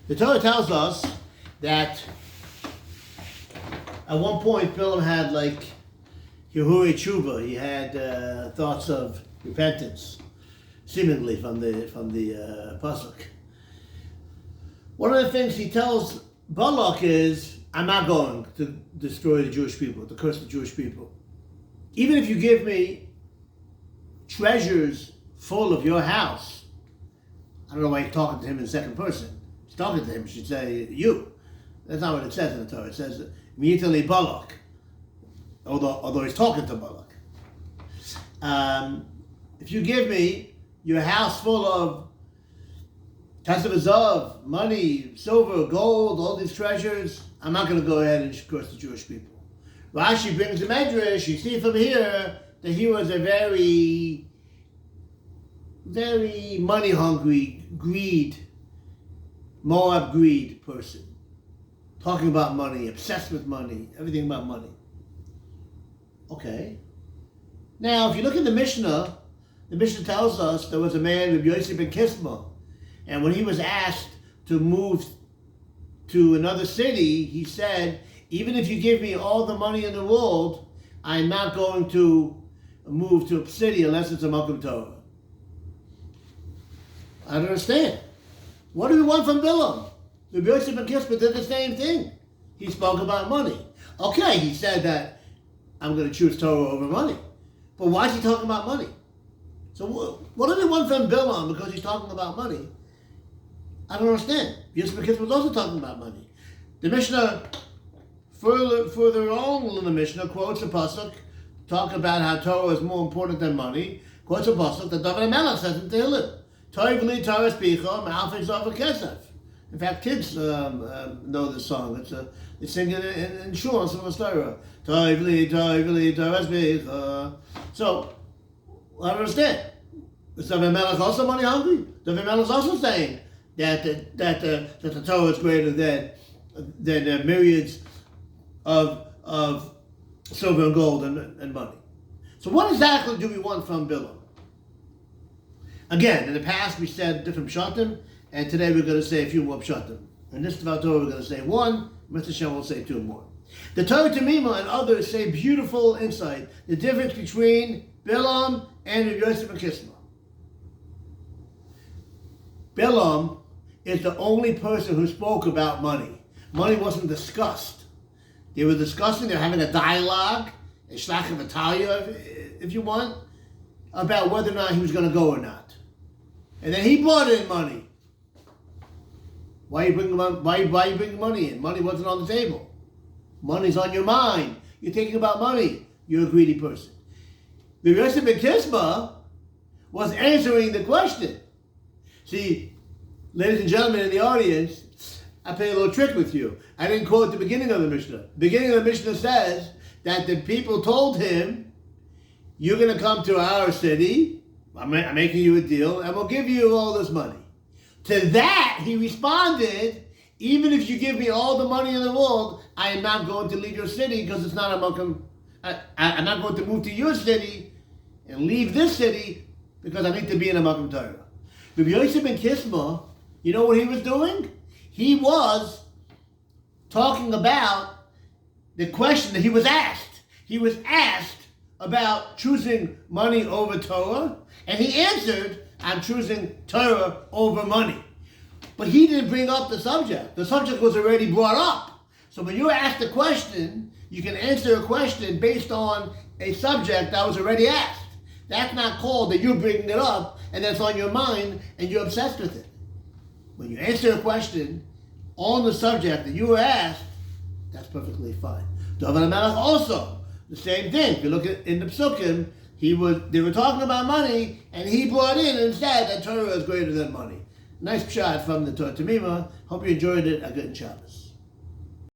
The Torah tells us that at one point Bilam had like Yehuei Tshuva. He had thoughts of repentance, seemingly from the pasuk. One of the things he tells Balak is, "I'm not going to destroy the Jewish people, to curse the Jewish people. Even if you give me treasures full of your house." I don't know why he's talking to him in second person. He's talking to him, he should say, you. That's not what it says in the Torah. It says, Miyitali Balak. Although he's talking to Balak. If you give me your house full of Kasav, money, silver, gold, all these treasures, I'm not going to go ahead and curse the Jewish people. Rashi brings a medrash. You see from here that he was a very money-hungry, Moab greed person. Talking about money, obsessed with money, everything about money. Okay. Now, if you look at the Mishnah tells us there was a man, Rabbi Yosef ben Kisma, and when he was asked to move to another city, he said, even if you give me all the money in the world, I'm not going to move to a city unless it's a Makom Torah. I don't understand. What do we want from Bilam? Rabbi Yosef ben Kisma did the same thing. He spoke about money. Okay, he said that I'm going to choose Torah over money. But why is he talking about money? So what do we want from Bilam because he's talking about money? I don't understand. Yosef ben Kisma was also talking about money. The Mishnah, further on in the Mishnah, quotes a pasuk, talk about how Torah is more important than money. Quotes a pasuk that David HaMelech says in Tehillim. In fact, kids know this song. They sing it in shul on Simchas Torah. So, I don't understand. Is David HaMelech also money hungry? David HaMelech is also saying that the Torah is greater than myriads of silver and gold and money. So, what exactly do we want from Bilam? Again, in the past we said different pshatim, and today we're going to say a few more pshatim. In this Torah we're going to say one, Mr. Hashem will say two more. The Torah Tamima and others say beautiful insight, the difference between Bilam and Rabbi Yosef ben Kisma. Bilam is the only person who spoke about money. Money wasn't discussed. They were discussing, they were having a dialogue, a shlach of Italia, if you want, about whether or not he was going to go or not. And then he brought in money. Why are you bringing money in? Money wasn't on the table. Money's on your mind. You're thinking about money. You're a greedy person. The Yosef ben Kisma was answering the question. See, ladies and gentlemen in the audience, I played a little trick with you. I didn't quote the beginning of the Mishnah. The beginning of the Mishnah says that the people told him, you're going to come to our city, I'm making you a deal, and we'll give you all this money. To that, he responded, even if you give me all the money in the world, I am not going to leave your city because it's not a Makom. I'm not going to move to your city and leave this city because I need to be in a Makom Torah. Rabbi Yosef ben Kisma, you know what he was doing? He was talking about the question that he was asked. He was asked about choosing money over Torah, and he answered, I'm choosing Torah over money. But he didn't bring up the subject. The subject was already brought up. So when you're asked a question, you can answer a question based on a subject that was already asked. That's not called that you're bringing it up and that's on your mind and you're obsessed with it. When you answer a question on the subject that you were asked, that's perfectly fine. David HaMelech also, the same thing. If you look at in the Psukim, they were talking about money, and he brought in and said that Torah is greater than money. Nice shot from the Torah Tamima. Hope you enjoyed it. A good Shabbos.